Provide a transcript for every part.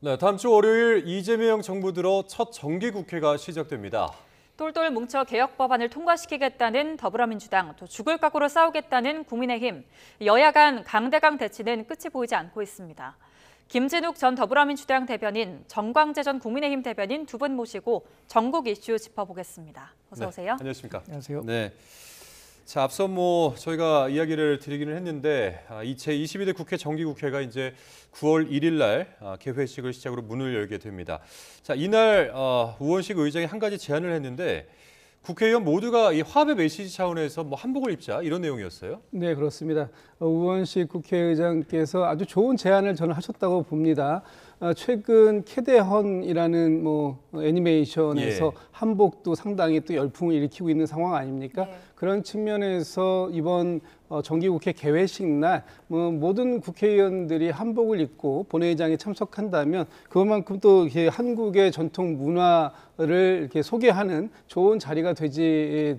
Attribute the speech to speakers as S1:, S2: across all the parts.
S1: 네, 다음 주 월요일 이재명 정부 들어 첫 정기국회가 시작됩니다.
S2: 똘똘 뭉쳐 개혁 법안을 통과시키겠다는 더불어민주당, 또 죽을 각오로 싸우겠다는 국민의힘, 여야 간 강대강 대치는 끝이 보이지 않고 있습니다. 김진욱 전 더불어민주당 대변인, 정광재 전 국민의힘 대변인 두 분 모시고 전국 이슈 짚어보겠습니다. 어서 오세요.
S1: 네, 안녕하십니까?
S3: 안녕하세요.
S1: 네. 자, 앞서 저희가 이야기를 드리기는 했는데 이 제22대 국회 정기국회가 이제 9월 1일 날 개회식을 시작으로 문을 열게 됩니다. 자, 이날 우원식 의장이 한 가지 제안을 했는데 국회의원 모두가 이 화합의 메시지 차원에서 한복을 입자 이런 내용이었어요.
S3: 네, 그렇습니다. 우원식 국회의장께서 아주 좋은 제안을 저는 하셨다고 봅니다. 최근 캐대헌이라는 애니메이션에서 한복도 상당히 또 열풍을 일으키고 있는 상황 아닙니까?
S2: 네.
S3: 그런 측면에서 이번 정기국회 개회식 날 모든 국회의원들이 한복을 입고 본회의장에 참석한다면 그것만큼 또 한국의 전통 문화를 이렇게 소개하는 좋은 자리가 될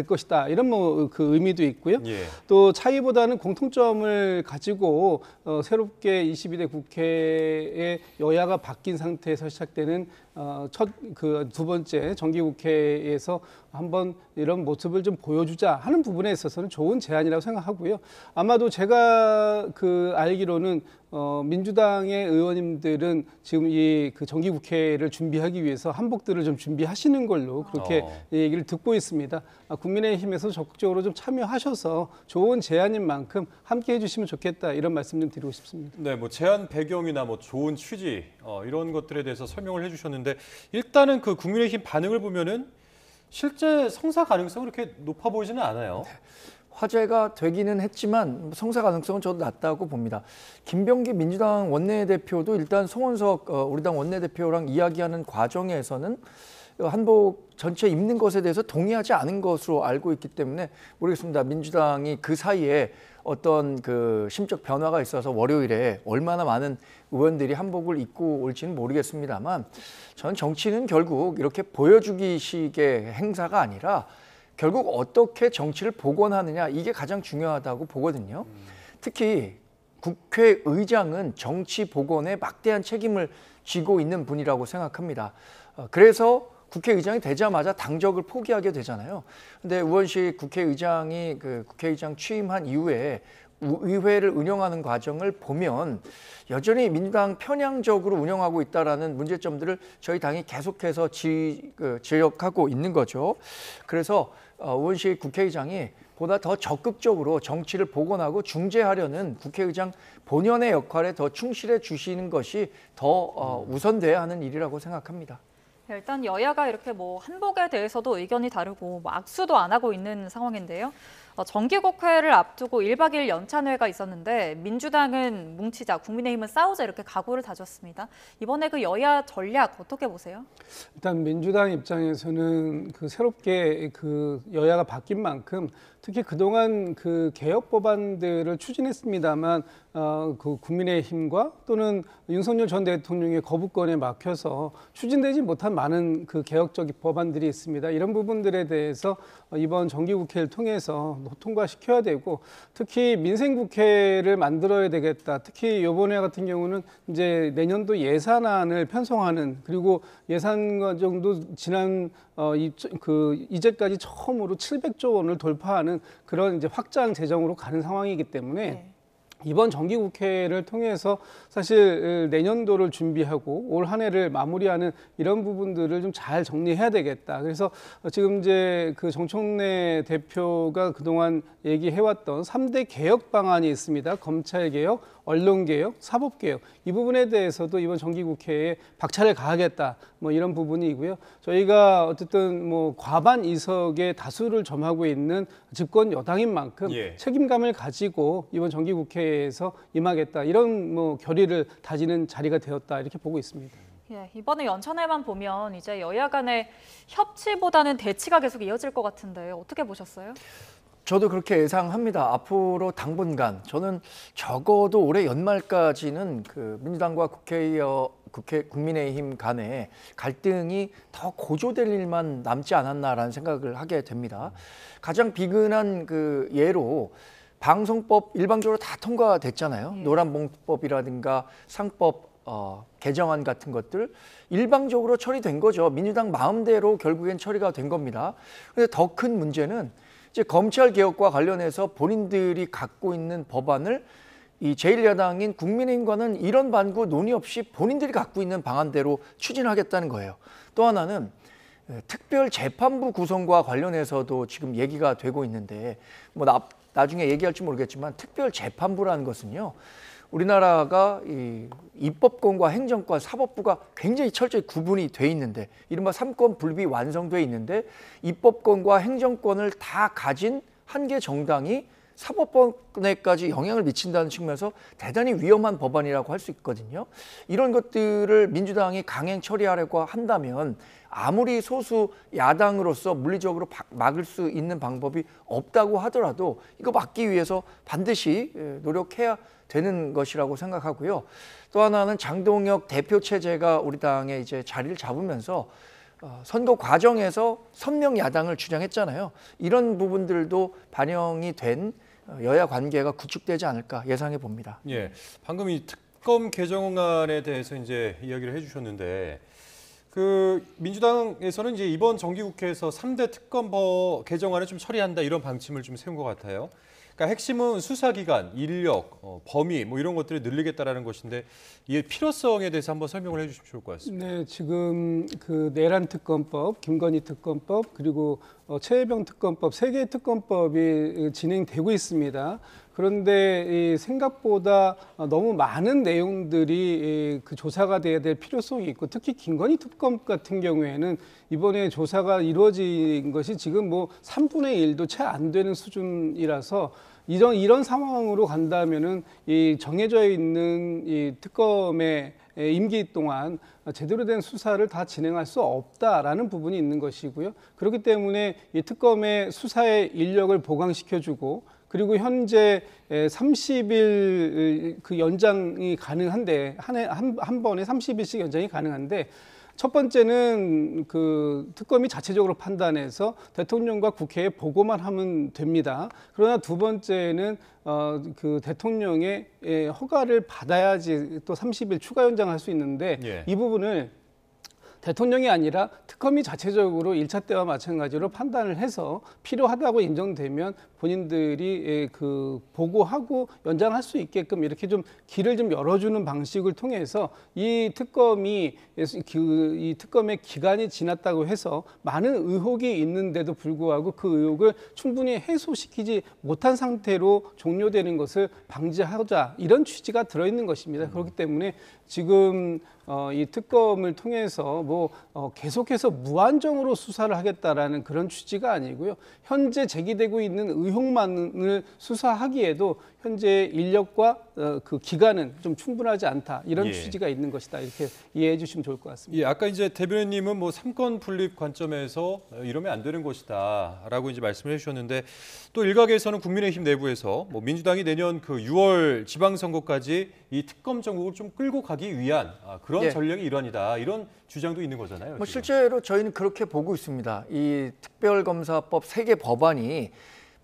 S3: 것이다. 이런 그 의미도 있고요.
S1: 예.
S3: 또 차이보다는 공통점을 가지고 새롭게 22대 국회의 여야가 바뀐 상태에서 시작되는 두 번째 정기국회에서 한번 이런 모습을 좀 보여주자 하는 부분에 있어서는 좋은 제안이라고 생각하고요. 아마도 제가 알기로는 민주당의 의원님들은 지금 그 정기국회를 준비하기 위해서 한복들을 좀 준비하시는 걸로 그렇게 얘기를 듣고 있습니다. 국민의힘에서 적극적으로 좀 참여하셔서 좋은 제안인 만큼 함께 해주시면 좋겠다 이런 말씀 좀 드리고 싶습니다.
S1: 네, 제안 배경이나 좋은 취지 이런 것들에 대해서 설명을 해주셨는데 일단은 그 국민의힘 반응을 보면은 실제 성사 가능성은 그렇게 높아 보이지는 않아요.
S4: 화제가 되기는 했지만 성사 가능성은 저도 낮다고 봅니다. 김병기 민주당 원내대표도 일단 송원석 우리 당 원내대표랑 이야기하는 과정에서는 한복 전체 입는 것에 대해서 동의하지 않은 것으로 알고 있기 때문에 모르겠습니다. 민주당이 그 사이에 어떤 그 심적 변화가 있어서 월요일에 얼마나 많은 의원들이 한복을 입고 올지는 모르겠습니다만 저는 정치는 결국 이렇게 보여주기식의 행사가 아니라 결국 어떻게 정치를 복원하느냐 이게 가장 중요하다고 보거든요. 특히 국회의장은 정치 복원에 막대한 책임을 지고 있는 분이라고 생각합니다. 그래서 국회의장이 되자마자 당적을 포기하게 되잖아요. 근데 우원식 국회의장이 국회의장 취임한 이후에 의회를 운영하는 과정을 보면 여전히 민주당 편향적으로 운영하고 있다라는 문제점들을 저희 당이 계속해서 지적하고 있는 거죠. 그래서 우원식 국회의장이 보다 더 적극적으로 정치를 복원하고 중재하려는 국회의장 본연의 역할에 더 충실해 주시는 것이 더 우선돼야 하는 일이라고 생각합니다.
S2: 일단 여야가 이렇게 한복에 대해서도 의견이 다르고 악수도 안 하고 있는 상황인데요. 정기국회를 앞두고 1박 2일 연찬회가 있었는데 민주당은 뭉치자, 국민의힘은 싸우자 이렇게 각오를 다졌습니다. 이번에 그 여야 전략 어떻게 보세요? 일단
S3: 민주당 입장에서는 새롭게 여야가 바뀐 만큼 특히 그동안 개혁 법안들을 추진했습니다만 국민의힘과 또는 윤석열 전 대통령의 거부권에 막혀서 추진되지 못한 많은 개혁적인 법안들이 있습니다. 이런 부분들에 대해서 이번 정기국회를 통해서 통과시켜야 되고 특히 민생국회를 만들어야 되겠다. 특히 이번에 같은 경우는 이제 내년도 예산안을 편성하는 그리고 예산 과정도 지난 이제까지 처음으로 700조 원을 돌파하는 그런 이제 확장 재정으로 가는 상황이기 때문에 이번 정기국회를 통해서 사실 내년도를 준비하고 올 한 해를 마무리하는 이런 부분들을 좀 잘 정리해야 되겠다. 그래서 지금 이제 정청래 대표가 그동안 얘기해왔던 3대 개혁 방안이 있습니다. 검찰개혁, 언론개혁, 사법개혁. 이 부분에 대해서도 이번 정기국회에 박차를 가하겠다. 이런 부분이고요. 저희가 어쨌든 과반 이석의 다수를 점하고 있는 집권 여당인 만큼 책임감을 가지고 이번 정기국회에서 임하겠다. 이런 결의를 다지는 자리가 되었다. 이렇게 보고 있습니다.
S2: 이번에 연찬회만 보면 이제 여야 간의 협치보다는 대치가 계속 이어질 것 같은데 어떻게 보셨어요?
S4: 저도 그렇게 예상합니다. 앞으로 당분간 저는 적어도 올해 연말까지는 민주당과 국민의힘 간의 갈등이 더 고조될 일만 남지 않았나라는 생각을 하게 됩니다. 가장 비근한 예로 방송법 일방적으로 다 통과됐잖아요. 노란봉투법이라든가 상법 개정안 같은 것들 일방적으로 처리된 거죠. 민주당 마음대로 결국엔 처리가 된 겁니다. 그런데 더 큰 문제는 이제 검찰 개혁과 관련해서 본인들이 갖고 있는 법안을 이 제1야당인 국민의힘과는 이런 반구 논의 없이 본인들이 갖고 있는 방안대로 추진하겠다는 거예요. 또 하나는 특별재판부 구성과 관련해서도 지금 얘기가 되고 있는데 뭐 나중에 얘기할지 모르겠지만 특별재판부라는 것은요. 우리나라가 이 입법권과 행정권, 사법부가 굉장히 철저히 구분이 돼 있는데 이른바 삼권 분립이 완성돼 있는데 입법권과 행정권을 다 가진 한 개 정당이 사법권에까지 영향을 미친다는 측면에서 대단히 위험한 법안이라고 할 수 있거든요. 이런 것들을 민주당이 강행 처리하려고 한다면 아무리 소수 야당으로서 물리적으로 막을 수 있는 방법이 없다고 하더라도 이거 막기 위해서 반드시 노력해야 되는 것이라고 생각하고요. 또 하나는 장동혁 대표 체제가 우리 당에 이제 자리를 잡으면서 선거 과정에서 선명 야당을 주장했잖아요. 이런 부분들도 반영이 된 여야 관계가 구축되지 않을까 예상해 봅니다.
S1: 예, 방금 이 특검 개정안에 대해서 이제 이야기를 해주셨는데 그 민주당에서는 이제 이번 정기국회에서 3대 특검 개정안을 좀 처리한다 이런 방침을 좀 세운 것 같아요. 그러니까 핵심은 수사기관, 인력, 범위 뭐 이런 것들을 늘리겠다라는 것인데 이 필요성에 대해서 한번 설명을 해주시면 좋을 것 같습니다.
S3: 네, 지금 그 내란 특검법, 김건희 특검법, 그리고 최혜병 특검법 세 개의 특검법이 진행되고 있습니다. 그런데 생각보다 너무 많은 내용들이 그 조사가 돼야 될 필요성이 있고 특히 김건희 특검 같은 경우에는 이번에 조사가 이루어진 것이 지금 뭐 3분의 1도 채 안 되는 수준이라서 이런 상황으로 간다면은 이 정해져 있는 이 특검의 임기 동안 제대로 된 수사를 다 진행할 수 없다라는 부분이 있는 것이고요. 그렇기 때문에 이 특검의 수사의 인력을 보강시켜주고 그리고 현재 30일 그 연장이 가능한데 한 번에 30일씩 연장이 가능한데 첫 번째는 그 특검이 자체적으로 판단해서 대통령과 국회에 보고만 하면 됩니다. 그러나 두 번째는 그 대통령의 허가를 받아야지 또 30일 추가 연장할 수 있는데
S1: 예.
S3: 이 부분을 대통령이 아니라 특검이 자체적으로 1차 때와 마찬가지로 판단을 해서 필요하다고 인정되면 본인들이 그 보고하고 연장할 수 있게끔 이렇게 좀 길을 좀 열어주는 방식을 통해서 이 특검의 기간이 지났다고 해서 많은 의혹이 있는데도 불구하고 그 의혹을 충분히 해소시키지 못한 상태로 종료되는 것을 방지하자 이런 취지가 들어있는 것입니다. 그렇기 때문에 지금 이 특검을 통해서 계속해서 무한정으로 수사를 하겠다라는 그런 취지가 아니고요. 현재 제기되고 있는 의혹만을 수사하기에도 현재 인력과 그 기간은 좀 충분하지 않다 이런
S1: 예.
S3: 취지가 있는 것이다 이렇게 이해해 주시면 좋을 것 같습니다.
S1: 예, 아까 이제 대변인님은 뭐 삼권 분립 관점에서 이러면 안 되는 것이다라고 이제 말씀을 해주셨는데 또 일각에서는 국민의힘 내부에서 뭐 민주당이 내년 그 6월 지방선거까지 이 특검 정국을 좀 끌고 가기 위한 그런
S4: 예.
S1: 전략의 일환이다 이런 주장도 있는 거잖아요.
S4: 뭐
S1: 지금.
S4: 실제로 저희는 그렇게 보고 있습니다. 이 특별검사법 3개 법안이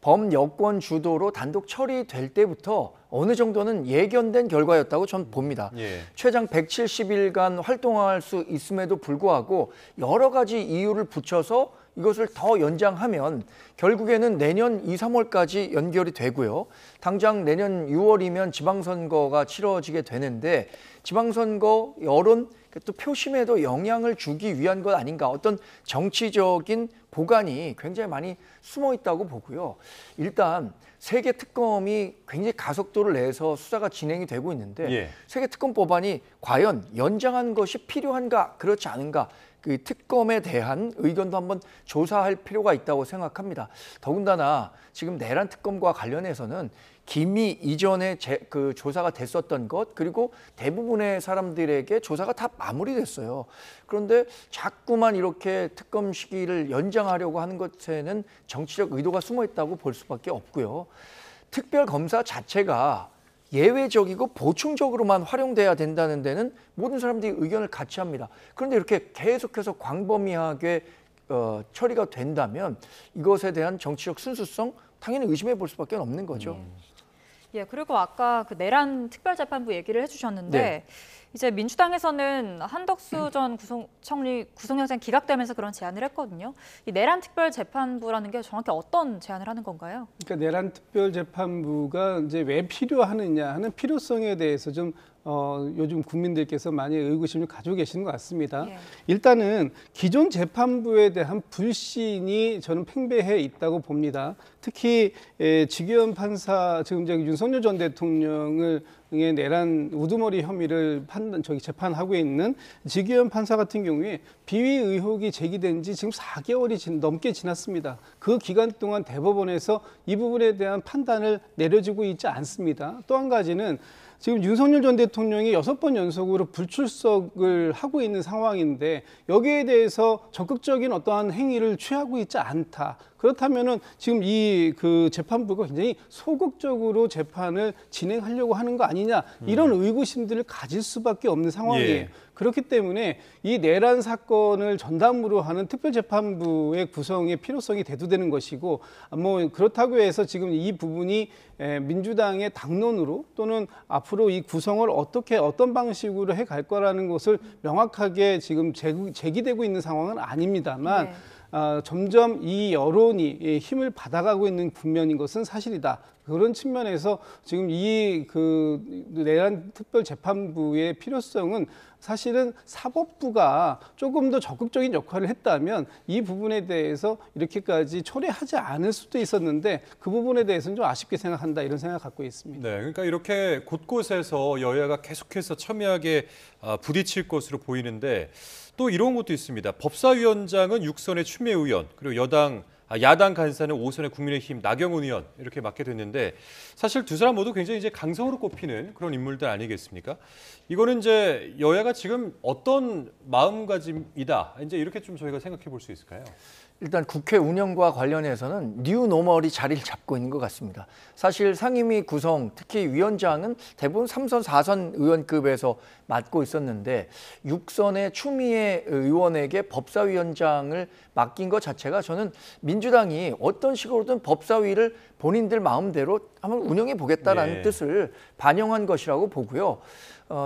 S4: 범여권 주도로 단독 처리될 때부터 어느 정도는 예견된 결과였다고 전 봅니다.
S1: 예.
S4: 최장 170일간 활동할 수 있음에도 불구하고 여러 가지 이유를 붙여서 이것을 더 연장하면 결국에는 내년 2, 3월까지 연결이 되고요. 당장 내년 6월이면 지방선거가 치러지게 되는데 지방선거 여론 또 표심에도 영향을 주기 위한 것 아닌가 어떤 정치적인 보관이 굉장히 많이 숨어 있다고 보고요. 일단 세계 특검이 굉장히 가속도를 내서 수사가 진행이 되고 있는데
S1: 예.
S4: 세계 특검 법안이 과연 연장한 것이 필요한가 그렇지 않은가 그 특검에 대한 의견도 한번 조사할 필요가 있다고 생각합니다. 더군다나 지금 내란 특검과 관련해서는 김이 이전에 그 조사가 됐었던 것 그리고 대부분의 사람들에게 조사가 다 마무리됐어요. 그런데 자꾸만 이렇게 특검 시기를 연장하려고 하는 것에는 정치적 의도가 숨어 있다고 볼 수밖에 없고요. 특별검사 자체가 예외적이고 보충적으로만 활용돼야 된다는 데는 모든 사람들이 의견을 같이 합니다. 그런데 이렇게 계속해서 광범위하게 처리가 된다면 이것에 대한 정치적 순수성 당연히 의심해 볼 수밖에 없는 거죠.
S2: 예, 그리고 아까 그 내란 특별재판부 얘기를 해주셨는데
S4: 네.
S2: 이제 민주당에서는 한덕수 전 구속청리 구속영장 기각되면서 그런 제안을 했거든요. 이 내란 특별재판부라는 게 정확히 어떤 제안을 하는 건가요?
S3: 그러니까 내란 특별재판부가 이제 왜 필요하느냐 하는 필요성에 대해서 좀 요즘 국민들께서 많이 의구심을 가지고 계시는 것 같습니다.
S2: 예.
S3: 일단은 기존 재판부에 대한 불신이 저는 팽배해 있다고 봅니다. 특히 지기현 판사, 지금 이제 윤석열 전 대통령을 내란 우두머리 혐의를 재판하고 있는 지기현 판사 같은 경우에 비위 의혹이 제기된 지 지금 4개월이 넘게 지났습니다. 그 기간 동안 대법원에서 이 부분에 대한 판단을 내려주고 있지 않습니다. 또 한 가지는 지금 윤석열 전 대통령이 6번 연속으로 불출석을 하고 있는 상황인데 여기에 대해서 적극적인 어떠한 행위를 취하고 있지 않다. 그렇다면은 지금 이 재판부가 굉장히 소극적으로 재판을 진행하려고 하는 거 아니냐 이런 의구심들을 가질 수밖에 없는 상황이에요.
S1: 예.
S3: 그렇기 때문에 이 내란 사건을 전담으로 하는 특별재판부의 구성의 필요성이 대두되는 것이고 뭐 그렇다고 해서 지금 이 부분이 민주당의 당론으로 또는 앞으로 이 구성을 어떤 방식으로 해갈 거라는 것을 명확하게 지금 제기되고 있는 상황은 아닙니다만
S2: 네.
S3: 점점 이 여론이 힘을 받아가고 있는 국면인 것은 사실이다. 그런 측면에서 지금 이 내란 특별재판부의 필요성은 사실은 사법부가 조금 더 적극적인 역할을 했다면 이 부분에 대해서 이렇게까지 초래하지 않을 수도 있었는데 그 부분에 대해서는 좀 아쉽게 생각한다 이런 생각을 갖고 있습니다.
S1: 네, 그러니까 이렇게 곳곳에서 여야가 계속해서 첨예하게 부딪힐 것으로 보이는데 또 이런 것도 있습니다. 법사위원장은 6선의 추미애 의원, 그리고 야당 간사는 5선의 국민의힘 나경원 의원 이렇게 맡게 됐는데 사실 두 사람 모두 굉장히 이제 강성으로 꼽히는 그런 인물들 아니겠습니까? 이거는 이제 여야가 지금 어떤 마음가짐이다. 이제 이렇게 좀 저희가 생각해 볼 수 있을까요?
S4: 일단 국회 운영과 관련해서는 뉴노멀이 자리를 잡고 있는 것 같습니다. 사실 상임위 구성, 특히 위원장은 대부분 3선, 4선 의원급에서 맡고 있었는데 6선의 추미애 의원에게 법사위원장을 맡긴 것 자체가 저는 민주당이 어떤 식으로든 법사위를 본인들 마음대로 한번 운영해 보겠다라는
S1: 네.
S4: 뜻을 반영한 것이라고 보고요.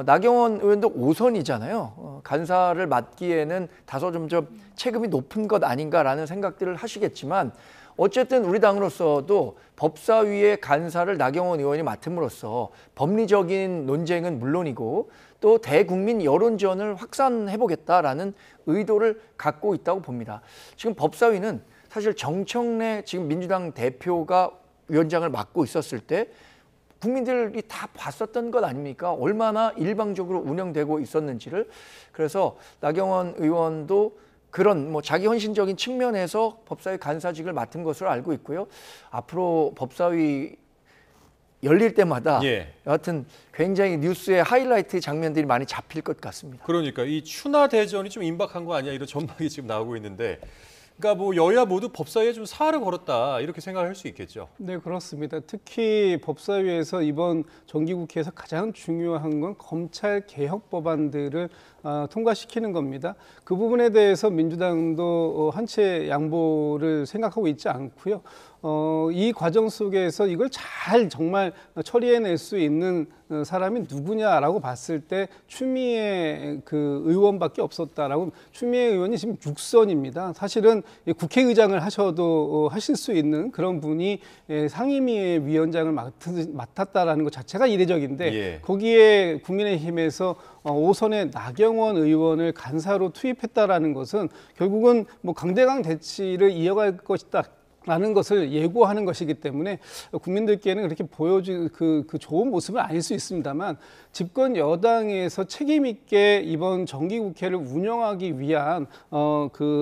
S4: 나경원 의원도 5선이잖아요. 간사를 맡기에는 다소 좀 체급이 높은 것 아닌가라는 생각들을 하시겠지만 어쨌든 우리 당으로서도 법사위의 간사를 나경원 의원이 맡음으로써 법리적인 논쟁은 물론이고 또 대국민 여론전을 확산해보겠다라는 의도를 갖고 있다고 봅니다. 지금 법사위는 사실 정청래 지금 민주당 대표가 위원장을 맡고 있었을 때 국민들이 다 봤었던 것 아닙니까? 얼마나 일방적으로 운영되고 있었는지를. 그래서 나경원 의원도 그런 자기 헌신적인 측면에서 법사위 간사직을 맡은 것으로 알고 있고요. 앞으로 법사위 열릴 때마다 여하튼 굉장히 뉴스의 하이라이트 장면들이 많이 잡힐 것 같습니다.
S1: 그러니까 이 추나 대전이 좀 임박한 거 아니야 이런 전망이 지금 나오고 있는데 그러니까 뭐 여야 모두 법사위에 좀 사활을 걸었다 이렇게 생각을 할 수 있겠죠.
S3: 네, 그렇습니다. 특히 법사위에서 이번 정기국회에서 가장 중요한 건 검찰 개혁 법안들을 통과시키는 겁니다. 그 부분에 대해서 민주당도 한 채 양보를 생각하고 있지 않고요. 이 과정 속에서 이걸 잘 정말 처리해낼 수 있는 사람이 누구냐라고 봤을 때 추미애 의원밖에 없었다라고. 추미애 의원이 지금 6선입니다. 사실은 국회의장을 하셔도 하실 수 있는 그런 분이 상임위의 위원장을 맡았다라는 것 자체가 이례적인데 거기에 국민의힘에서 5선의 나경원 의원을 간사로 투입했다라는 것은 결국은 강대강 대치를 이어갈 것이다. 라는 것을 예고하는 것이기 때문에 국민들께는 그렇게 보여줄 그 좋은 모습은 아닐 수 있습니다만 집권 여당에서 책임 있게 이번 정기국회를 운영하기 위한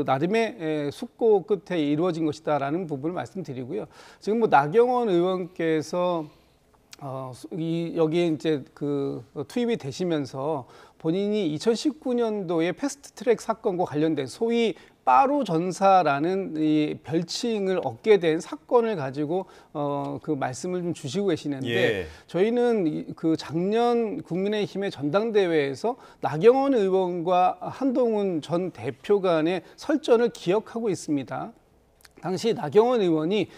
S3: 나름의 숙고 끝에 이루어진 것이다라는 부분을 말씀드리고요. 지금 나경원 의원께서 여기에 이제 투입이 되시면서 본인이 2019년도에 패스트트랙 사건과 관련된 소위 빠루 전사라는 이 별칭을 얻게 된 사건을 가지고 말씀을 좀 주시고 계시는데 저희는 작년 국민의힘의 전당대회에서 나경원 의원과 한동훈 전 대표 간의 설전을 기억하고 있습니다. 당시 나경원 의원이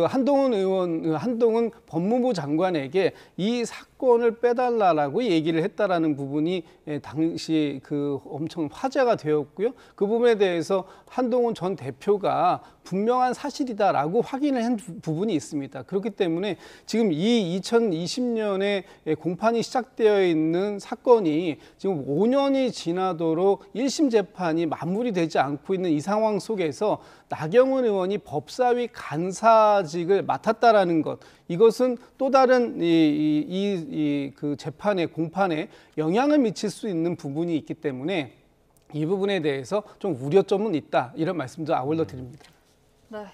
S3: 한동훈 법무부 장관에게 이 사건을 빼달라고 얘기를 했다라는 부분이 당시 엄청 화제가 되었고요. 그 부분에 대해서 한동훈 전 대표가 분명한 사실이다라고 확인을 한 부분이 있습니다. 그렇기 때문에 지금 이 2020년에 공판이 시작되어 있는 사건이 지금 5년이 지나도록 1심 재판이 마무리되지 않고 있는 이 상황 속에서 나경원 의원이 법사위 간사직을 맡았다라는 것, 이것은 또 다른 그 재판의 공판에 영향을 미칠 수 있는 부분이 있기 때문에 이 부분에 대해서 좀 우려점은 있다, 이런 말씀도 아울러 드립니다.
S2: 네,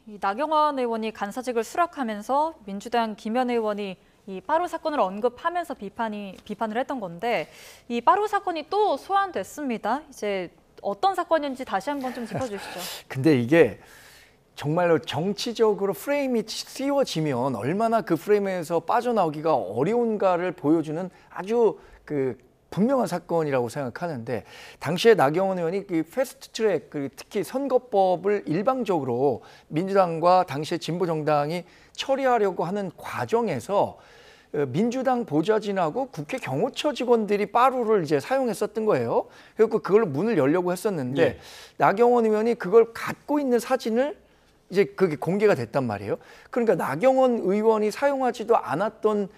S2: 이 나경원 의원이 간사직을 수락하면서 민주당 김현 의원이 이 빠루 사건을 언급하면서 비판을 했던 건데, 이 빠루 사건이 또 소환됐습니다. 이제 어떤 사건인지 다시 한번 좀 짚어주시죠.
S4: 근데 이게 정말로 정치적으로 프레임이 씌워지면 얼마나 그 프레임에서 빠져나오기가 어려운가를 보여주는 아주 분명한 사건이라고 생각하는데, 당시에 나경원 의원이 패스트트랙, 특히 선거법을 일방적으로 민주당과 당시의 진보정당이 처리하려고 하는 과정에서 민주당 보좌진하고 국회 경호처 직원들이 빠루를 이제 사용했었던 거예요. 그리고 그걸로 문을 열려고 했었는데,
S1: 예.
S4: 나경원 의원이 그걸 갖고 있는 사진을 이제 그게 공개가 됐단 말이에요. 그러니까 나경원 의원이 사용하지도 않았던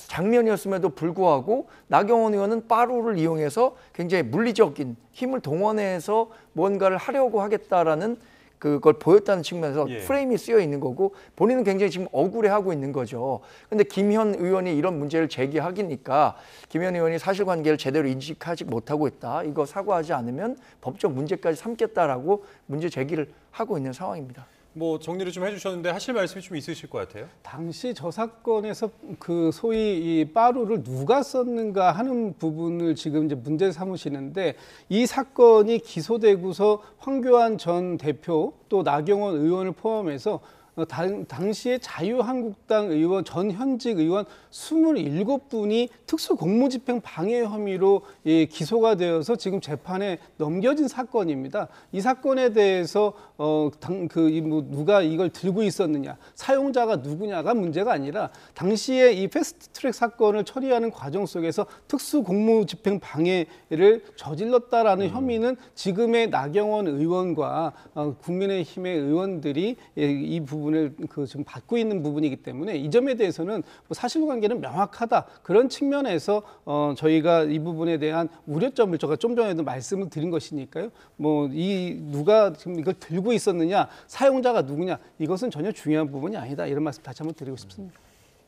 S4: 장면이었음에도 불구하고 나경원 의원은 빠루를 이용해서 굉장히 물리적인 힘을 동원해서 뭔가를 하려고 하겠다라는 그걸 보였다는 측면에서
S1: 예.
S4: 프레임이 쓰여 있는 거고, 본인은 굉장히 지금 억울해하고 있는 거죠. 근데 김현 의원이 이런 문제를 제기하기니까 김현 의원이 사실관계를 제대로 인식하지 못하고 있다, 이거 사과하지 않으면 법적 문제까지 삼겠다라고 문제 제기를 하고 있는 상황입니다.
S1: 뭐 정리를 좀 해주셨는데 하실 말씀이 좀 있으실 것 같아요.
S3: 당시 저 사건에서 소위 이 빠루를 누가 썼는가 하는 부분을 지금 이제 문제 삼으시는데, 이 사건이 기소되고서 황교안 전 대표 또 나경원 의원을 포함해서 당시에 자유한국당 의원, 전 현직 의원 27분이 특수공무집행 방해 혐의로 기소가 되어서 지금 재판에 넘겨진 사건입니다. 이 사건에 대해서 누가 이걸 들고 있었느냐, 사용자가 누구냐가 문제가 아니라 당시에 이 패스트트랙 사건을 처리하는 과정 속에서 특수공무집행 방해를 저질렀다라는 혐의는 지금의 나경원 의원과 국민의힘의 의원들이 이 부분을 지금 받고 있는 부분이기 때문에 이 점에 대해서는 사실관계는 명확하다, 그런 측면에서 저희가 이 부분에 대한 우려점을 제가 좀 전에도 말씀을 드린 것이니까요. 누가 지금 이걸 들고 있었느냐, 사용자가 누구냐, 이것은 전혀 중요한 부분이 아니다, 이런 말씀 다시 한번 드리고 싶습니다.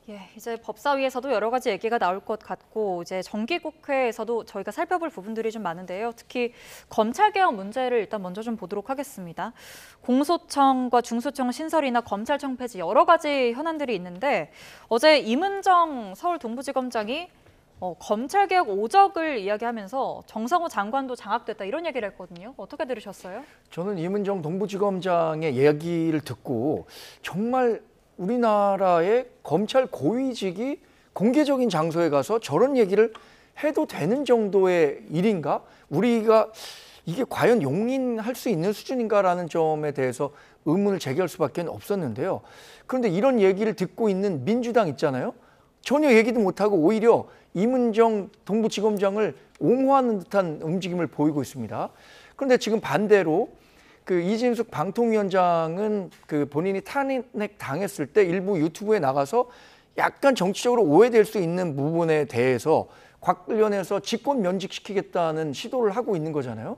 S2: 예, 이제 법사위에서도 여러 가지 얘기가 나올 것 같고, 이제 정기국회에서도 저희가 살펴볼 부분들이 좀 많은데요. 특히 검찰개혁 문제를 일단 먼저 좀 보도록 하겠습니다. 공소청과 중수청 신설이나 검찰청 폐지, 여러 가지 현안들이 있는데, 어제 임은정 서울 동부지검장이 검찰개혁 오적을 이야기하면서 정성호 장관도 장악됐다, 이런 얘기를 했거든요. 어떻게 들으셨어요?
S4: 저는 임은정 동부지검장의 이야기를 듣고 정말 우리나라의 검찰 고위직이 공개적인 장소에 가서 저런 얘기를 해도 되는 정도의 일인가? 우리가 이게 과연 용인할 수 있는 수준인가라는 점에 대해서 의문을 제기할 수밖에 없었는데요. 그런데 이런 얘기를 듣고 있는 민주당 있잖아요. 전혀 얘기도 못하고 오히려 임은정 동부지검장을 옹호하는 듯한 움직임을 보이고 있습니다. 그런데 지금 반대로 이진숙 방통위원장은 본인이 탄핵 당했을 때 일부 유튜브에 나가서 약간 정치적으로 오해될 수 있는 부분에 대해서 관련해서 직권 면직시키겠다는 시도를 하고 있는 거잖아요.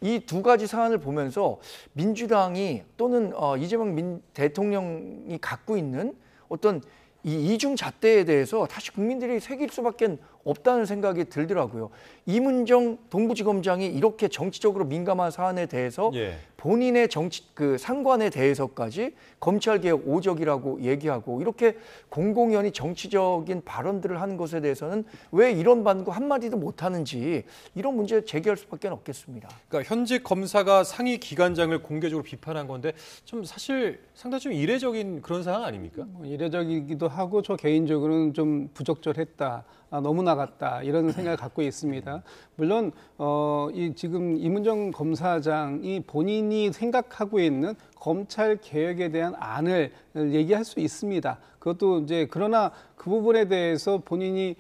S4: 이 두 가지 사안을 보면서 민주당이 또는 이재명 대통령이 갖고 있는 어떤 이 이중 잣대에 대해서 다시 국민들이 새길 수밖에 없다는 생각이 들더라고요. 임은정 동부지검장이 이렇게 정치적으로 민감한 사안에 대해서
S1: 예.
S4: 본인의 상관에 대해서까지 검찰개혁 오적이라고 얘기하고 이렇게 공공연히 정치적인 발언들을 하는 것에 대해서는 왜 이런 반구 한마디도 못하는지, 이런 문제 제기할 수밖에 없겠습니다.
S1: 그러니까 현직 검사가 상위 기관장을 공개적으로 비판한 건데 좀 사실 상당히 좀 이례적인 그런 상황 아닙니까?
S3: 이례적이기도 하고 저 개인적으로는 좀 부적절했다, 너무 나갔다, 이런 생각을 갖고 있습니다. 물론 지금 임은정 검사장이 본인이 생각하고 있는 검찰 개혁에 대한 안을 얘기할 수 있습니다. 그것도 이제 그러나 그 부분에 대해서 본인이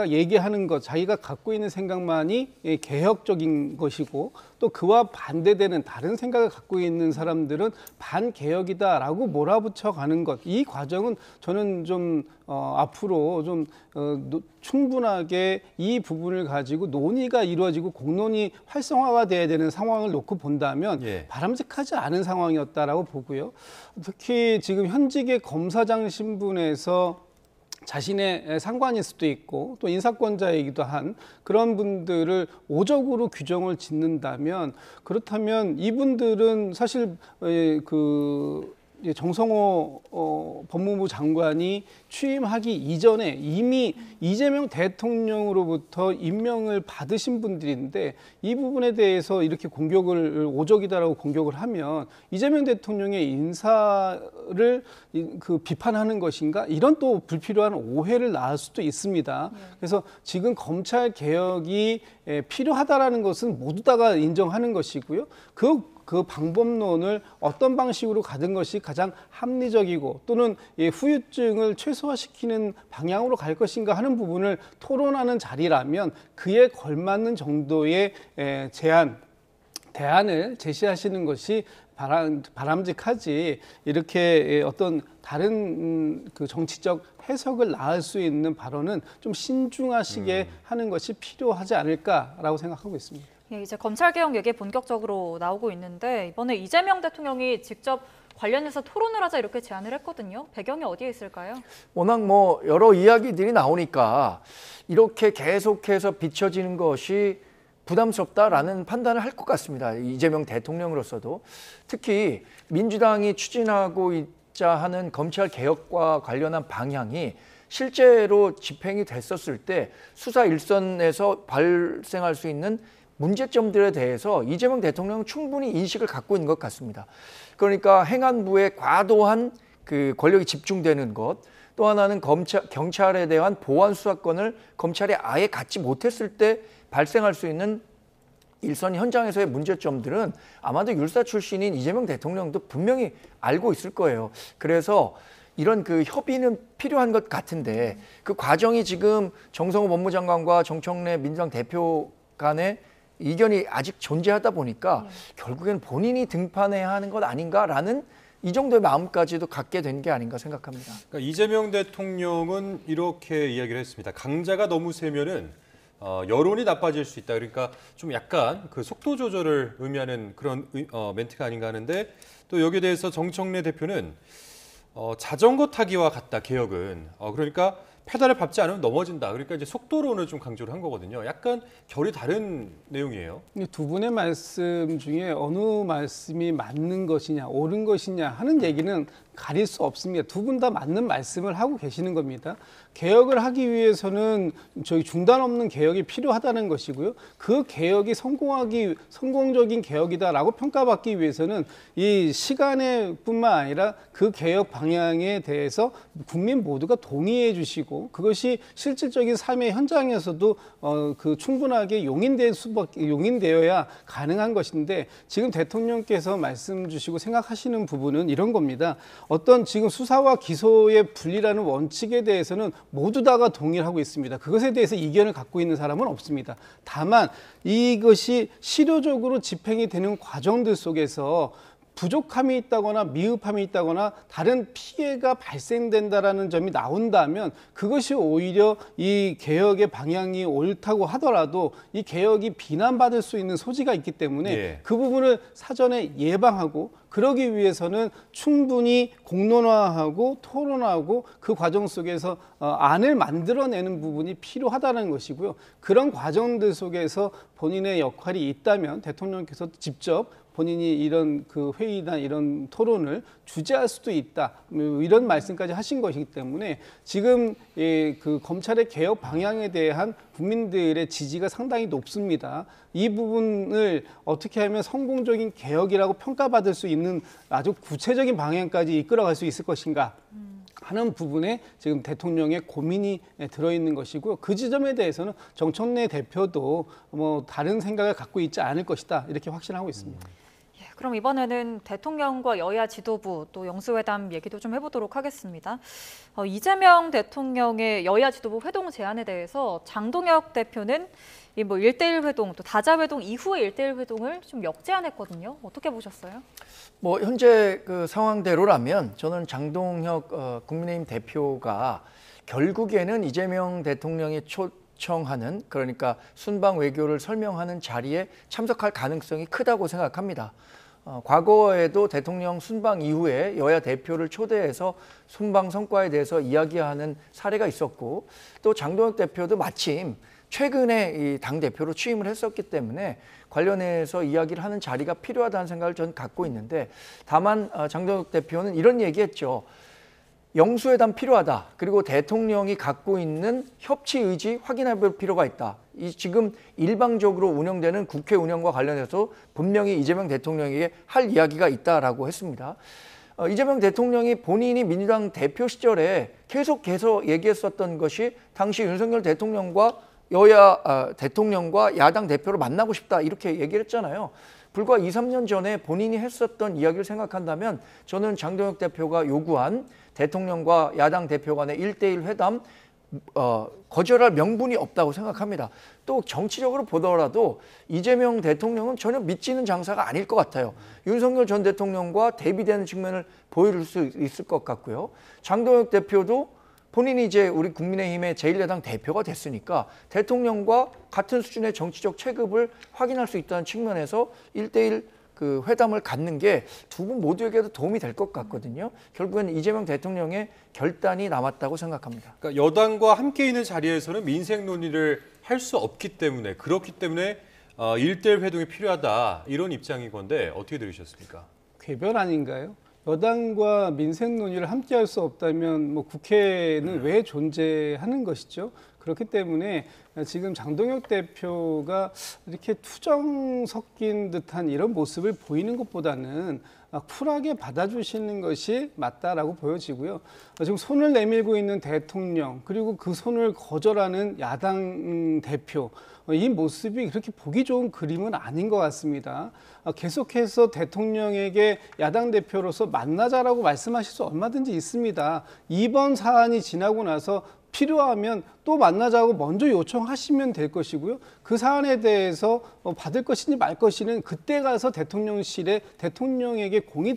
S3: 얘기하는 것, 자기가 갖고 있는 생각만이 개혁적인 것이고 또 그와 반대되는 다른 생각을 갖고 있는 사람들은 반개혁이다라고 몰아붙여 가는 것. 이 과정은 저는 좀 앞으로 좀 충분하게 이 부분을 가지고 논의가 이루어지고 공론이 활성화가 돼야 되는 상황을 놓고 본다면
S1: 예.
S3: 바람직하지 않은 상황이었다라고 보고요. 특히 지금 현직의 검사장 신분에서 자신의 상관일 수도 있고 또 인사권자이기도 한 그런 분들을 오적으로 규정을 짓는다면 그렇다면 이분들은 사실 정성호 법무부 장관이 취임하기 이전에 이미 이재명 대통령으로부터 임명을 받으신 분들인데 이 부분에 대해서 이렇게 공격을 오적이다라고 공격을 하면 이재명 대통령의 인사를 비판하는 것인가 이런 또 불필요한 오해를 낳을 수도 있습니다. 그래서 지금 검찰 개혁이 필요하다라는 것은 모두 다가 인정하는 것이고요. 그 방법론을 어떤 방식으로 가는 것이 가장 합리적이고 또는 후유증을 최소화시키는 방향으로 갈 것인가 하는 부분을 토론하는 자리라면 그에 걸맞는 정도의 대안을 제시하시는 것이 바람직하지 이렇게 어떤 다른 그 정치적 해석을 낳을 수 있는 발언은 좀 신중하시게 하는 것이 필요하지 않을까라고 생각하고 있습니다.
S2: 예, 이제 검찰개혁 얘기 본격적으로 나오고 있는데 이번에 이재명 대통령이 직접 관련해서 토론을 하자 이렇게 제안을 했거든요. 배경이 어디에 있을까요?
S4: 워낙 여러 이야기들이 나오니까 이렇게 계속해서 비춰지는 것이 부담스럽다라는 판단을 할 것 같습니다. 이재명 대통령으로서도 특히 민주당이 추진하고 있자 하는 검찰 개혁과 관련한 방향이 실제로 집행이 됐었을 때 수사 일선에서 발생할 수 있는 문제점들에 대해서 이재명 대통령은 충분히 인식을 갖고 있는 것 같습니다. 그러니까 행안부에 과도한 그 권력이 집중되는 것, 또 하나는 경찰에 대한 보안 수사권을 검찰이 아예 갖지 못했을 때 발생할 수 있는 일선 현장에서의 문제점들은 아마도 율사 출신인 이재명 대통령도 분명히 알고 있을 거예요. 그래서 이런 그 협의는 필요한 것 같은데 그 과정이 지금 정성호 법무장관과 정청래 민주당 대표 간의 이견이 아직 존재하다 보니까 결국엔 본인이 등판해야 하는 것 아닌가라는 이 정도의 마음까지도 갖게 된 게 아닌가 생각합니다.
S1: 그러니까 이재명 대통령은 이렇게 이야기를 했습니다. 강자가 너무 세면은 여론이 나빠질 수 있다. 그러니까 좀 약간 그 속도 조절을 의미하는 그런 멘트가 아닌가 하는데 또 여기에 대해서 정청래 대표는 자전거 타기와 같다. 개혁은 그러니까 페달을 밟지 않으면 넘어진다. 그러니까 이제 속도론을 좀 강조를 한 거거든요. 약간 결이 다른 내용이에요.
S3: 두 분의 말씀 중에 어느 말씀이 맞는 것이냐, 옳은 것이냐 하는 얘기는 가릴 수 없습니다. 두 분 다 맞는 말씀을 하고 계시는 겁니다. 개혁을 하기 위해서는 저희 중단 없는 개혁이 필요하다는 것이고요. 그 개혁이 성공적인 개혁이다라고 평가받기 위해서는 이 시간에 뿐만 아니라 그 개혁 방향에 대해서 국민 모두가 동의해 주시고 그것이 실질적인 삶의 현장에서도 충분하게 용인되어야 가능한 것인데 지금 대통령께서 말씀 주시고 생각하시는 부분은 이런 겁니다. 어떤 지금 수사와 기소의 분리라는 원칙에 대해서는 모두 다가 동의를 하고 있습니다. 그것에 대해서 이견을 갖고 있는 사람은 없습니다. 다만 이것이 실효적으로 집행이 되는 과정들 속에서 부족함이 있다거나 미흡함이 있다거나 다른 피해가 발생된다라는 점이 나온다면 그것이 오히려 이 개혁의 방향이 옳다고 하더라도 이 개혁이 비난받을 수 있는 소지가 있기 때문에 그 부분을 사전에 예방하고 그러기 위해서는 충분히 공론화하고 토론하고 그 과정 속에서 안을 만들어내는 부분이 필요하다는 것이고요. 그런 과정들 속에서 본인의 역할이 있다면 대통령께서 직접 본인이 이런 그 회의나 이런 토론을 주재할 수도 있다. 이런 말씀까지 하신 것이기 때문에 지금 그 검찰의 개혁 방향에 대한 국민들의 지지가 상당히 높습니다. 이 부분을 어떻게 하면 성공적인 개혁이라고 평가받을 수 있는 아주 구체적인 방향까지 이끌어갈 수 있을 것인가 하는 부분에 지금 대통령의 고민이 들어있는 것이고요. 그 지점에 대해서는 정청래 대표도 다른 생각을 갖고 있지 않을 것이다. 이렇게 확신하고 있습니다.
S2: 그럼 이번에는 대통령과 여야 지도부 또 영수회담 얘기도 좀 해보도록 하겠습니다. 이재명 대통령의 여야 지도부 회동 제안에 대해서 장동혁 대표는 이 뭐 1대1 회동 또 다자 회동 이후의 1대1 회동을 좀 역제안했거든요. 어떻게 보셨어요?
S4: 뭐 현재 그 상황대로라면 저는 장동혁 국민의힘 대표가 결국에는 이재명 대통령이 초청하는 그러니까 순방 외교를 설명하는 자리에 참석할 가능성이 크다고 생각합니다. 과거에도 대통령 순방 이후에 여야 대표를 초대해서 순방 성과에 대해서 이야기하는 사례가 있었고 또 장동혁 대표도 마침 최근에 이 당대표로 취임을 했었기 때문에 관련해서 이야기를 하는 자리가 필요하다는 생각을 저는 갖고 있는데 다만 장동혁 대표는 이런 얘기했죠. 영수회담 필요하다. 그리고 대통령이 갖고 있는 협치 의지 확인해 볼 필요가 있다. 이 지금 일방적으로 운영되는 국회 운영과 관련해서 분명히 이재명 대통령에게 할 이야기가 있다라고 했습니다. 이재명 대통령이 본인이 민주당 대표 시절에 계속해서 얘기했었던 것이 당시 윤석열 대통령과 대통령과 야당 대표를 만나고 싶다 이렇게 얘기를 했잖아요. 불과 2, 3년 전에 본인이 했었던 이야기를 생각한다면 저는 장동혁 대표가 요구한 대통령과 야당 대표 간의 1대1 회담 거절할 명분이 없다고 생각합니다. 또 정치적으로 보더라도 이재명 대통령은 전혀 믿지는 장사가 아닐 것 같아요. 윤석열 전 대통령과 대비되는 측면을 보여줄 수 있을 것 같고요. 장동혁 대표도 본인이 이제 우리 국민의힘의 제1야당 대표가 됐으니까 대통령과 같은 수준의 정치적 체급을 확인할 수 있다는 측면에서 1대1 그 회담을 갖는 게 두 분 모두에게도 도움이 될 것 같거든요. 결국엔 이재명 대통령의 결단이 남았다고 생각합니다.
S1: 그러니까 여당과 함께 있는 자리에서는 민생 논의를 할 수 없기 때문에 그렇기 때문에 1대1 회동이 필요하다 이런 입장인 건데 어떻게 들으셨습니까?
S3: 궤변 아닌가요? 여당과 민생 논의를 함께 할 수 없다면 뭐 국회는 왜 존재하는 것이죠? 그렇기 때문에 지금 장동혁 대표가 이렇게 투정 섞인 듯한 이런 모습을 보이는 것보다는 쿨하게 받아주시는 것이 맞다라고 보여지고요. 지금 손을 내밀고 있는 대통령 그리고 그 손을 거절하는 야당 대표 이 모습이 그렇게 보기 좋은 그림은 아닌 것 같습니다. 계속해서 대통령에게 야당 대표로서 만나자라고 말씀하실 수 얼마든지 있습니다. 이번 사안이 지나고 나서 필요하면 또 만나자고 먼저 요청하시면 될 것이고요. 그 사안에 대해서 받을 것인지 말 것인지는 그때 가서 대통령실에 대통령에게 공이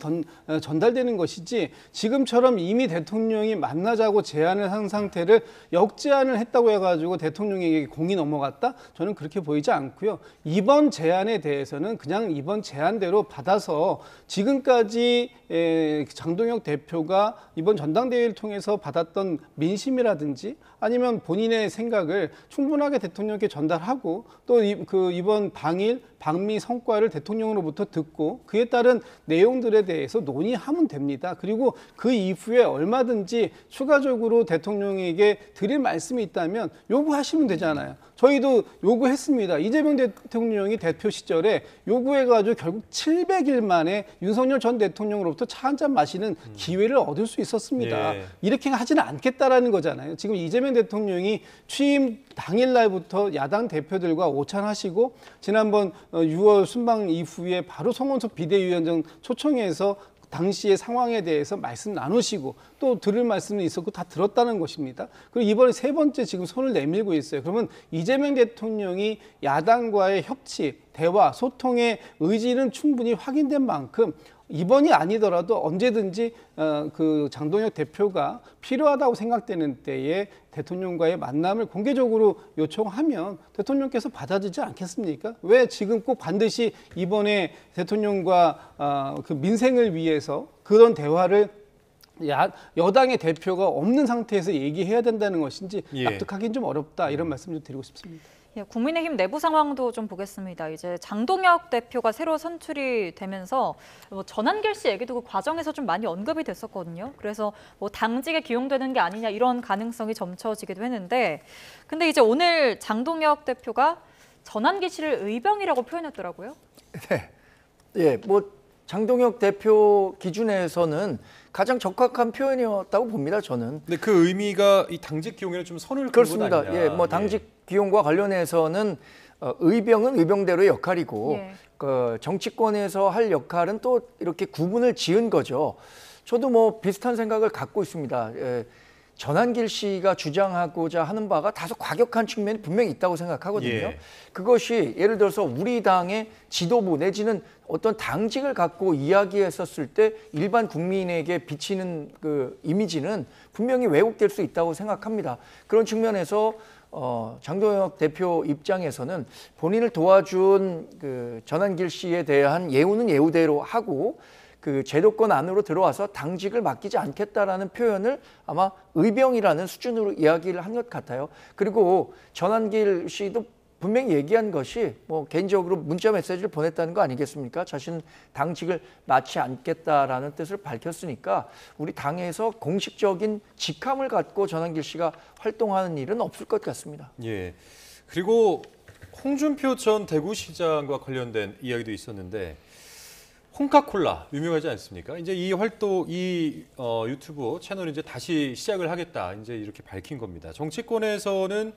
S3: 전달되는 것이지 지금처럼 이미 대통령이 만나자고 제안을 한 상태를 역제안을 했다고 해가지고 대통령에게 공이 넘어갔다? 저는 그렇게 보이지 않고요. 이번 제안에 대해서는 그냥 이번 제안대로 받아서 지금까지 장동혁 대표가 이번 전당대회를 통해서 받았던 민심이라든지 아니면 본인의 생각을 충분하게 대통령께 전달하고 또 이번 방일 방미 성과를 대통령으로부터 듣고 그에 따른 내용들에 대해서 논의하면 됩니다. 그리고 그 이후에 얼마든지 추가적으로 대통령에게 드릴 말씀이 있다면 요구하시면 되잖아요. 저희도 요구했습니다. 이재명 대통령이 대표 시절에 요구해가지고 결국 700일 만에 윤석열 전 대통령으로부터 차 한잔 마시는 기회를 얻을 수 있었습니다.
S1: 예.
S3: 이렇게 하지는 않겠다라는 거잖아요. 지금 이재명 대통령이 취임 당일날부터 야당 대표들과 오찬하시고 지난번 6월 순방 이후에 바로 송원석 비대위원장 초청해서 당시의 상황에 대해서 말씀 나누시고 또 들을 말씀이 있었고 다 들었다는 것입니다. 그리고 이번에 세 번째 지금 손을 내밀고 있어요. 그러면 이재명 대통령이 야당과의 협치, 대화, 소통의 의지는 충분히 확인된 만큼 이번이 아니더라도 언제든지 그 장동혁 대표가 필요하다고 생각되는 때에 대통령과의 만남을 공개적으로 요청하면 대통령께서 받아들이지 않겠습니까? 왜 지금 꼭 반드시 이번에 대통령과 그 민생을 위해서 그런 대화를 여당의 대표가 없는 상태에서 얘기해야 된다는 것인지 납득하기는 좀 어렵다 이런 말씀 좀 드리고 싶습니다.
S2: 예, 국민의힘 내부 상황도 좀 보겠습니다. 이제 장동혁 대표가 새로 선출이 되면서 뭐 전한길 씨 얘기도 그 과정에서 좀 많이 언급이 됐었거든요. 그래서 뭐 당직에 기용되는 게 아니냐 이런 가능성이 점쳐지기도 했는데, 근데 이제 오늘 장동혁 대표가 전한길 씨를 의병이라고 표현했더라고요.
S4: 네, 예, 뭐 장동혁 대표 기준에서는 가장 적합한 표현이었다고 봅니다. 저는.
S1: 근데 그 의미가 이 당직 기용에는 좀 선을 그은 것
S4: 그렇습니다.
S1: 아니냐.
S4: 예, 뭐 당직 기용과 관련해서는 의병은 의병대로의 역할이고 그 정치권에서 할 역할은 또 이렇게 구분을 지은 거죠. 저도 뭐 비슷한 생각을 갖고 있습니다. 전한길 씨가 주장하고자 하는 바가 다소 과격한 측면이 분명히 있다고 생각하거든요.
S1: 예.
S4: 그것이 예를 들어서 우리 당의 지도부 내지는 어떤 당직을 갖고 이야기했었을 때 일반 국민에게 비치는 그 이미지는 분명히 왜곡될 수 있다고 생각합니다. 그런 측면에서 장동혁 대표 입장에서는 본인을 도와준 그 전한길 씨에 대한 예우는 예우대로 하고 그 제도권 안으로 들어와서 당직을 맡기지 않겠다라는 표현을 아마 의병이라는 수준으로 이야기를 한 것 같아요. 그리고 전한길 씨도 분명히 얘기한 것이 뭐 개인적으로 문자 메시지를 보냈다는 거 아니겠습니까? 자신 당직을 맡지 않겠다라는 뜻을 밝혔으니까 우리 당에서 공식적인 직함을 갖고 전한길 씨가 활동하는 일은 없을 것 같습니다.
S1: 예. 그리고 홍준표 전 대구시장과 관련된 이야기도 있었는데 홍카콜라 유명하지 않습니까? 이제 이 활동, 유튜브 채널 이제 다시 시작을 하겠다. 이제 이렇게 밝힌 겁니다. 정치권에서는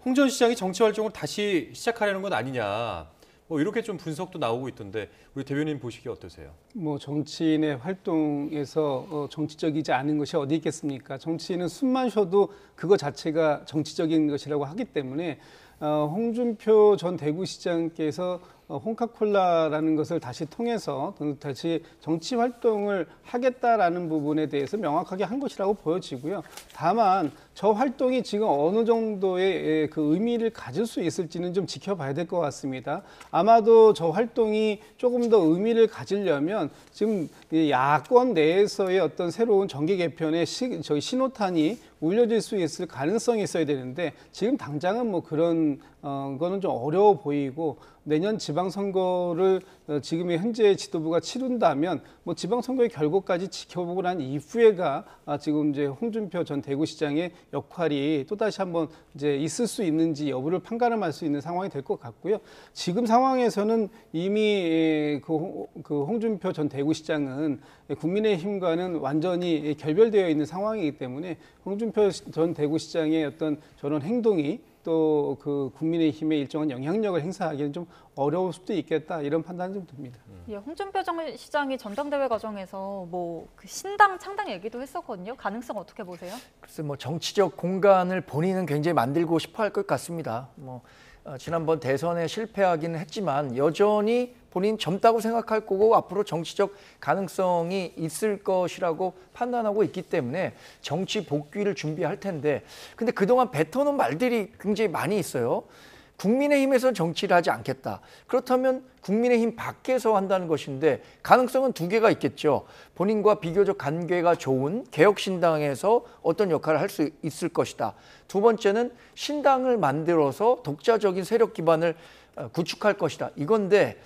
S1: 홍 전 시장이 정치 활동을 다시 시작하려는 건 아니냐. 뭐 이렇게 좀 분석도 나오고 있던데 우리 대변인 보시기 어떠세요?
S3: 뭐 정치인의 활동에서 정치적이지 않은 것이 어디 있겠습니까? 정치인은 숨만 쉬어도 그거 자체가 정치적인 것이라고 하기 때문에 홍준표 전 대구시장께서 홍카콜라라는 것을 다시 통해서 다시 정치 활동을 하겠다라는 부분에 대해서 명확하게 한 것이라고 보여지고요. 다만 저 활동이 지금 어느 정도의 그 의미를 가질 수 있을지는 좀 지켜봐야 될 것 같습니다. 아마도 저 활동이 조금 더 의미를 가지려면 지금 야권 내에서의 어떤 새로운 정계 개편의 신호탄이 울려질 수 있을 가능성이 있어야 되는데 지금 당장은 뭐 그런 거는 좀 어려워 보이고 내년 지방선거를 지금의 현재 지도부가 치른다면 뭐 지방선거의 결과까지 지켜보고 난 이후에가 지금 이제 홍준표 전 대구시장의 역할이 또다시 한번 이제 있을 수 있는지 여부를 판가름할 수 있는 상황이 될 것 같고요. 지금 상황에서는 이미 그 홍준표 전 대구시장은 국민의힘과는 완전히 결별되어 있는 상황이기 때문에 홍준표 전 대구시장의 어떤 저런 행동이 또 그 국민의힘에 일정한 영향력을 행사하기는 좀 어려울 수도 있겠다 이런 판단이 좀 듭니다.
S2: 예, 홍준표 시장이 전당대회 과정에서 뭐 그 신당 창당 얘기도 했었거든요. 가능성 어떻게 보세요?
S4: 글쎄 뭐 정치적 공간을 본인은 굉장히 만들고 싶어할 것 같습니다. 뭐 지난번 대선에 실패하기는 했지만 여전히 본인 젊다고 생각할 거고 앞으로 정치적 가능성이 있을 것이라고 판단하고 있기 때문에 정치 복귀를 준비할 텐데 근데 그동안 뱉어놓은 말들이 굉장히 많이 있어요. 국민의힘에서 정치를 하지 않겠다. 그렇다면 국민의힘 밖에서 한다는 것인데 가능성은 두 개가 있겠죠. 본인과 비교적 관계가 좋은 개혁신당에서 어떤 역할을 할 수 있을 것이다. 두 번째는 신당을 만들어서 독자적인 세력 기반을 구축할 것이다. 이건데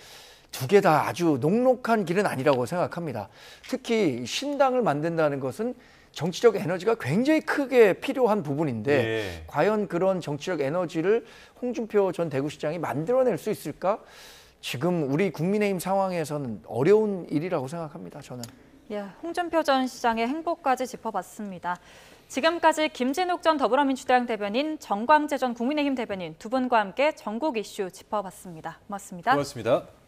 S4: 두 개 다 아주 녹록한 길은 아니라고 생각합니다. 특히 신당을 만든다는 것은 정치적 에너지가 굉장히 크게 필요한 부분인데
S1: 예.
S4: 과연 그런 정치적 에너지를 홍준표 전 대구시장이 만들어낼 수 있을까? 지금 우리 국민의힘 상황에서는 어려운 일이라고 생각합니다. 저는.
S2: 예, 홍준표 전 시장의 행보까지 짚어봤습니다. 지금까지 김진욱 전 더불어민주당 대변인, 정광재 전 국민의힘 대변인 두 분과 함께 전국 이슈 짚어봤습니다. 고맙습니다.
S1: 고맙습니다.